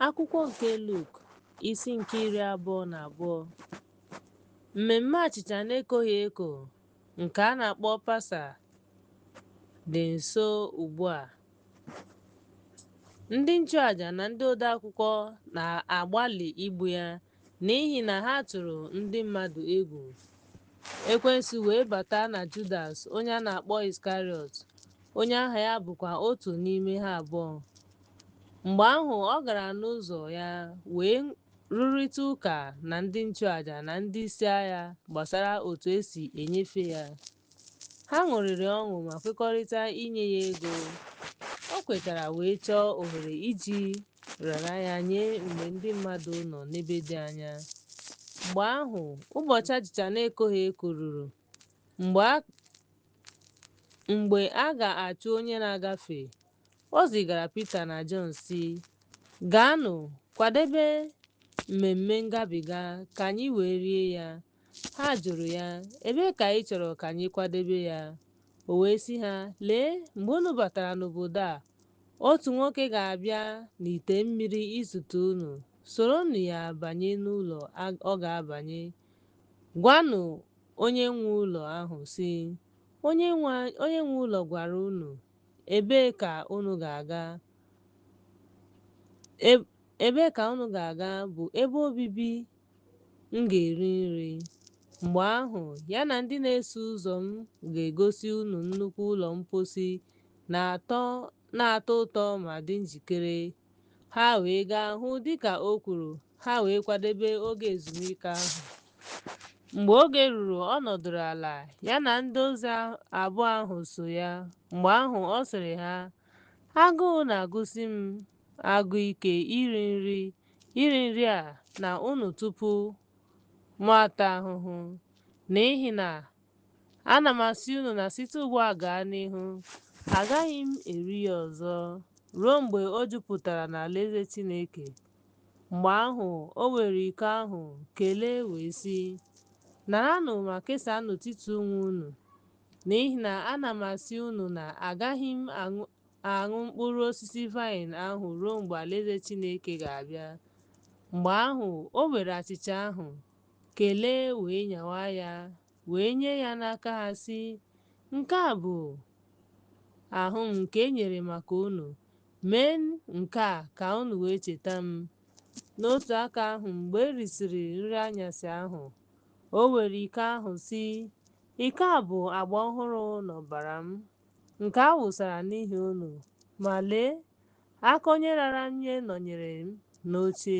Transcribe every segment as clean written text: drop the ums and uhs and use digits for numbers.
Akwụkwọ nke Luk isi nke 22. Mmemme achịcha na-ekoghị eko nke a na-akpọ Pasa dị nso ugbu a. Ndị nchụaja na ndị odeakwụkwọ na-agbalị igbu ya n'ihi na ha tụrụ ndị mmadụ egwu. Ekwensu wee bata na Judas onye a na-akpọ Iskariot, onye aha ya bụkwa otu n'ime ha abụọ. Mgbe ahụ ọ gara n'ụzọ ya wee rụrịta ụka na ndị nchụaja na ndị isi agha gbasara otu esi enyefe ya. Ha ṅụrịrị ọṅụ ma kwekọrịta inye ya ego. O kwetara wee chọọ ohere iji rara ya nye mgbe ndị mmadụ nọ n'ebe dị anya. Mgbe ahụ ụbọchị achịcha na-ekoghị eko ruru. Mgbe a ga-achụ onye na-agafe, o zigara Pita na Jọn sị, "Gaanụ kwadebe mmemme ngabiga ka anyị wee rie ya." Ha jụrụ ya, "Ebee ka ị chọrọ ka anyị kwadebe ya?" O wee sị ha, "Lee, mgbe unu batara n'obodo a, otu nwoke ga-abịa n'ite mmiri izute unu. Soronụ ya banye n'ụlọ ọ ga-abanye. Gwanụ onye nwe ụlọ ahụ sị, onye nwe ụlọ gwara unu, ebee ka unu ga-aga bụ ebe obibi m ga-eri nri. Mgbe ahụ ya na ndị na-eso ụzọ m ga-egosi unu nnukwu ụlọ mposi na-atọ ụtọ ma dị njikere." Ha wee gaa hụ dịka o kwuru. Ha wee kwadebe oge ezumike ahụ. Mgbe oge ruru, ọ nọdụrụ ala, ya na ndị ozi abụọ ahụ so ya. Mgbe ahụ ọ sịrị ha, "Agụụ na-agụsị m agụ ike iri nri a na unu tupu mụ ata ahụhụ. N'ihi na ana m asị unu na site ugbu a gaa n'ihu, agaghị m eri ya ọzọ ruo mgbe o jupụtara n'alaeze Chineke." Mgbe ahụ o were iko ahụ kelee wee sị, "Naranụ ma kesaa n'etiti onwe unu. N'ihi na ana m asị unu na agaghị m aṅụ mkpụrụ osisi vaịnị ahụ ruo mgbe alaeze Chineke ga-abịa." Mgbe ahụ o were achịcha ahụ kelee wee nyawa ya wee nye ya n'aka ha sị, "Nke a bụ ahụ m nke e nyere maka unu. Mee nke a ka unu wee cheta m." N'otu aka ahụ, mgbe e risịrị nri anyasị ahụ, o were iko ahụ sị, "Iko a bụ agba ọhụrụ n'ọbara m, nke a wụsara n'ihi unu. Ma lee, aka onye rara nye nọnyere m n'oche.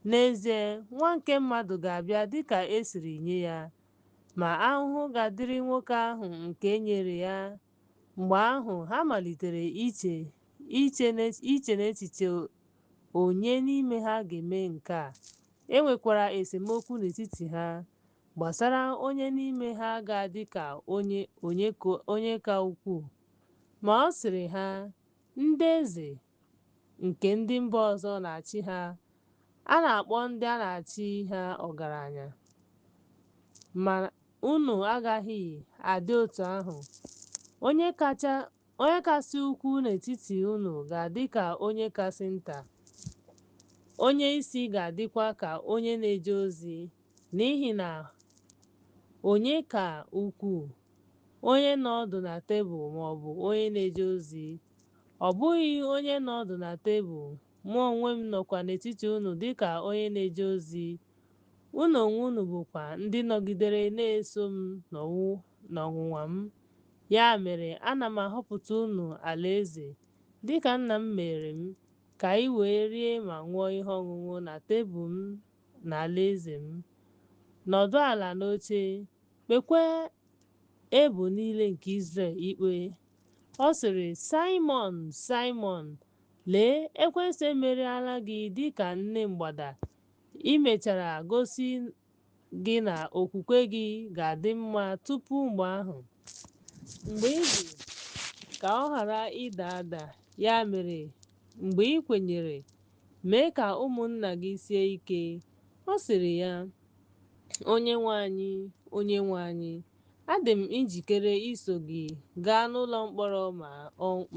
N'ezie, Nwa nke Mmadụ ga-abịa dịka e siri nye ya. Ma ahụhụ ga-adịrị nwoke ahụ nke e nyere ya." Mgbe ahụ ha malitere iche n'echiche onye n'ime ha ga-eme nke a. E nwekwara esemokwu n'etiti ha gbasara onye n'ime ha ga-adị ka onye ka ukwuu. Ma ọ sịrị ha, "Ndị eze nke ndị mba ọzọ na-achị ha, a na-akpọ ndị a na-achị ha ọgaranya. Ma unu agaghị adị otu ahụ. Onye kasị ukwuu n'etiti unu ga-adị ka onye kasị nta. Onye isi ga-adịkwa ka onye na-eje ozi. N'ihi na onye ka ukwuu, onye nọ ọdụ na tebụl maọbụ onye na-eje ozi? Ọ bụghị onye nọ ọdụ na tebụl. Mụ onwe m nọkwa n'etiti unu dịka onye na-eje ozi. Unu onwe unu bụkwa ndị nọgidere na-eso m n'ọnwụnwa m. Ya mere ana m ahọpụta unu alaeze dịka Nna m mere m, ka anyị wee rie ma ṅụọ ihe ọṅụṅụ na tebụl m na alaeze m. Nọdụ ala n'oche, kpekwa ebo niile nke Izrel ikpe." Ọ sịrị, "Saimọn, Saimọn, lee, ekwensu emeriela gị dịka nne mgbada. I mechara gosi gị na okwukwe gị ga-adị mma tupu mgbe ahụ. Mgbe ị jụ ka ọ ghara ịda ada, ya mere mgbe ị kwenyere, mee ka ụmụnna gị sie ike." Ọ sịrị ya, "Onyenwe anyị, Onyenwe anyị, adị m njikere iso gị gaa n'ụlọ mkpọrọ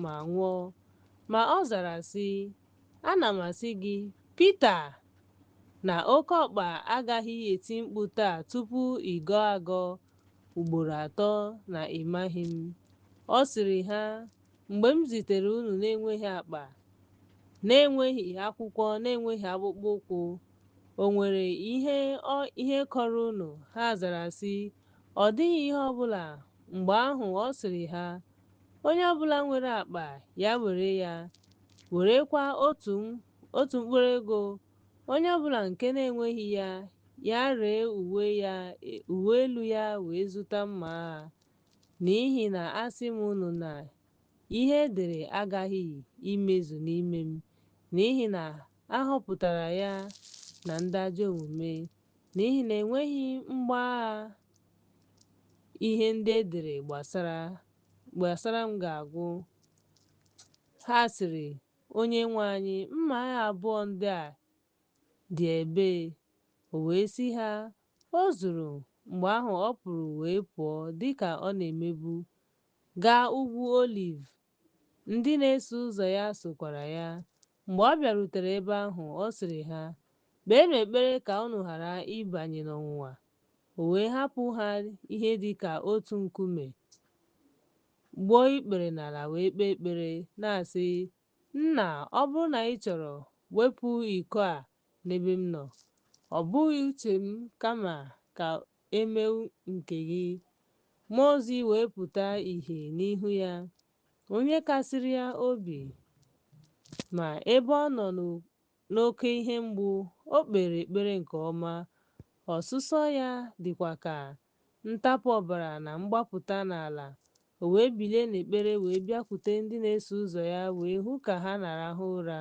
ma nwụọ." Ma ọ zara sị, "Ana m asị gị, Pita na oke ọkpa agaghị eti mkpu taa tupu ị gọọ agọ ugboro atọ na ị maghị m. Ọ sịrị ha, mgbe m zitere unu na-enweghị akpa, na-enweghị akwụkwọ, na-enweghị akpụkpọ ụkwụ, o nwere ihe kọrọ unu? Ha zara sị, ọ dịghị ihe ọbụla. Mgbe ahụ ọ sịrị ha, onye ọbụla nwere akpa ya were ya, werekwa otu mkpụrụ ego. Onye ọbụla nke na-enweghị ya, ya ree uwe elu ya wee zụta mma agha. N'ihi na asị m unu na ihe e dere aghaghị imezu n'ime m. N'ihi na a họpụtara ya na ndị ajọ omume. N'ihi na enweghị mgbagha ihe ndị e dere gbasara m ga-agwụ. Ha sịrị, Onyenwe anyị, mma agha abụọ ndị a dị ebee? O wee sị ha, o zuru. Mgbe ahụ ọ pụrụ wee pụọ dịka ọ na-emebu gaa ugwu Oliv. Ndị na-eso ụzọ ya sokwara ya. Mgbe ọ bịarutere ebe ahụ, ọ sịrị ha, kpeenụ ekpere ka unu ghara ịbanye n'ọnwụnwa. O wee hapụ ha ihe dị ka otu nkume, gbuo ikpere n'ala wee kpee ekpere na-asị, Nna, ọ bụrụ na ị chọrọ, wepụ iko a n'ebe m nọ. Ọ bụghị uche m kama ka e mee nke gị. Mmụọ ozi wee pụta ìhè n'ihu ya, onye kasiri ya obi. Ma ebe ọ nọ n'oke ihe mgbu, o kpere ekpere nke ọma. Ọsụsọ ya dịkwa ka ntapu ọbara na mgbapụta n'ala. O wee bilie n'ekpere wee bịakwute ndị na-eso ụzọ ya wee hụ ka ha na-arahụ ụra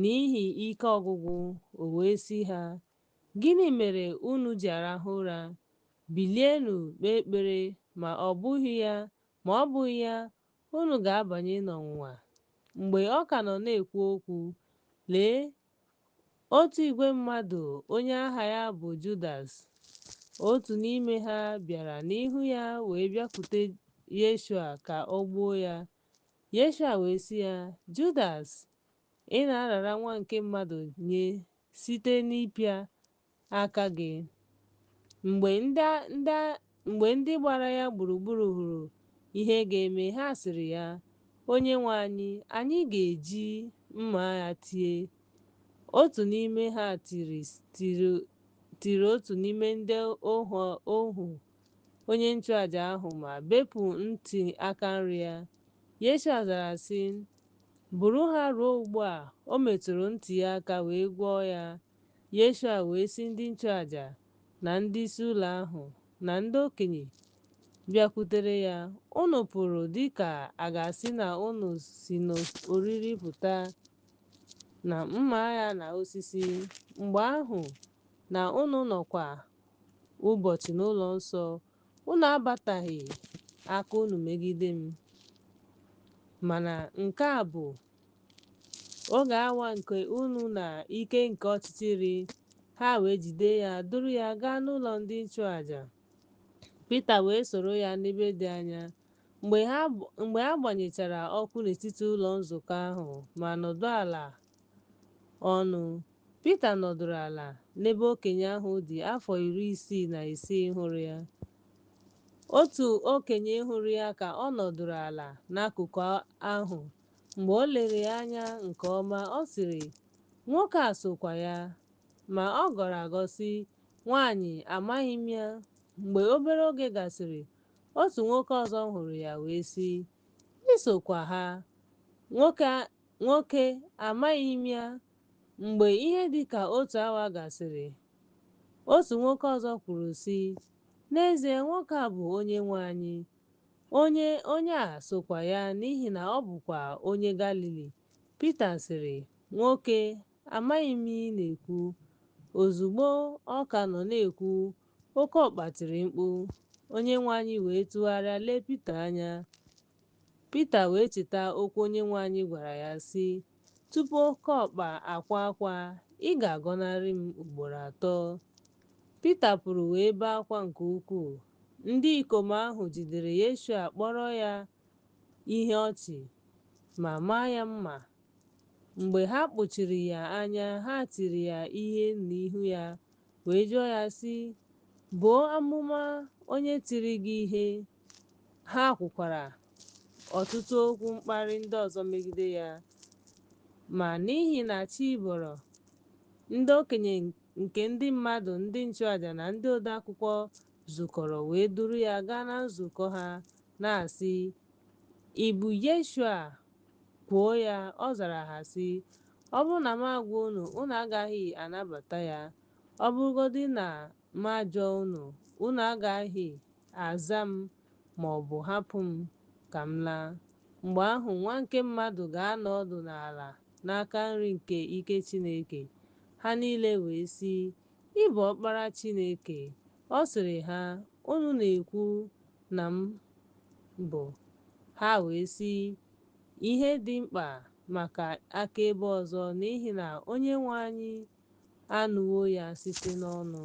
n'ihi ike ọgwụgwụ. O wee sị ha, gịnị mere unu ji arahụ ụra? Bilienụ kpee ekpere, ma ọ bụghị ya, unu ga-abanye n'ọnwụnwa. Mgbe ọ ka nọ na-ekwu okwu, lee, otu igwe mmadụ, onye aha ya bụ Judas, otu n'ime ha, bịara n'ihu ya wee bịakwute Yeshua ka ọ gbuo ya. Yeshua wee sị ya, Judas, ị na-arara nwa nke mmadụ nye site n'ịpịa aka gị. Mgbe ndị gbara ya gburugburu hụrụ ihe ga-eme, ha sịrị ya, Onyenwe anyị, anyị ga-eji mma agha tie. Otu n'ime ha tiri otu n'ime ndị ohu onye nchụaja ahụ ma bepụ ntị aka nri ya. Yeshua zara sị, buru ha ruo ugbu a. O metụrụ ntị ya aka wee gwọọ ya. Yeshua wee sị ndị nchụaja na ndịisi ụlọ ahụ na ndị okenye bịakwutere ya, unu pụrụ dịka a ga-asị na unu si n'oriri pụta na mma agha na osisi. Mgbe ahụ na unu nọkwa ụbọchị n'ụlọ nsọ, unu abataghị aka unu megide m. Mana nke a bụ oge awa nke unu na ike nke ọchịchịrị. Ha wee jide ya, duru ya gaa n'ụlọ ndị nchụaja. Pita wee soro ya n'ebe dị anya. Mgbe ha gbanyechara ọkụ n'etiti ụlọ nzukọ ahụ ma nọdụ ala ọnụ, Pita nọdụrụ ala n'ebe okenye ahụ dị afọ 65 hụrụ ya. Otu okenye hụrụ ya ka ọ nọdụrụ ala n'akụkụ ahụ. Mgbe o lere ya anya nke ọma, ọ sịrị, nwoke a sokwa ya. Ma ọ gọrọ agọ sị, nwaanyị, amaghị m ya. Mgbe obere oge gasịrị, otu nwoke ọzọ hụrụ ya wee sị, ị sokwa ha? Nwoke, amaghị m ya. Mgbe ihe dị ka otu awa gasịrị, otu nwoke ọzọ kwuru sị, n'ezie, nwoke a bụ Onyenwe anyị. Onye a sokwa ya n'ihi na ọ bụkwa onye Galili. Pita sịrị, nwoke, amaghị m ihe ị na-ekwu. Ozugbo ọ ka nọ na-ekwu, oke ọkpa tiri mkpu. Onyenwe anyị wee tụgharịa lee Pita anya. Pita wee cheta okwu Onyenwe anyị gwara ya sị, tupu oke ọkpa akwa akwa, ị ga-agọnarị m ugboro atọ. Pita pụrụ wee bee akwa nke ukwuu. Ndị ikom ahụ jidere Yeshua kpọrọ ya ihe ọchị ma maa ya mma. Mgbe ha kpuchiri ya anya, ha tiri ya ihe n'ihu ya, wee jụọ ya sị, "Buo amụma onye tiri gị ihe." Ha kwukwara ọtụtụ okwu mkparị ndị ọzọ megide ya. Ma n'ihi na chi bọrọ, ndị okenye nke ndị mmadụ, ndị nchụaja na ndị odeakwụkwọ zukọrọ wee duru ya gaa na nzukọ ha, na-asị, "Ị bụ Yeshua? Kwuo ya." Ọ zara ha sị, "Ọ bụrụ na m agwa unu, unu agaghị anabata ya. Ọ bụrụgodị na m ajụọ unu, unu agaghị aza m ma ọ bụ hapụ m ka m laa. Mgbe ahụ Nwa nke Mmadụ ga-anọ ọdụ n'ala n'aka nri nke ike Chineke." Ha niile wee sị, "Ị bụ Ọkpara Chineke." Ọ sịrị ha, "Unu na-ekwu na m bụ." Ha wee sị, "Ihe dị mkpa maka akaebe ọzọ, n'ihi na Onyenwe anyị anụwo ya site n'ọnụ."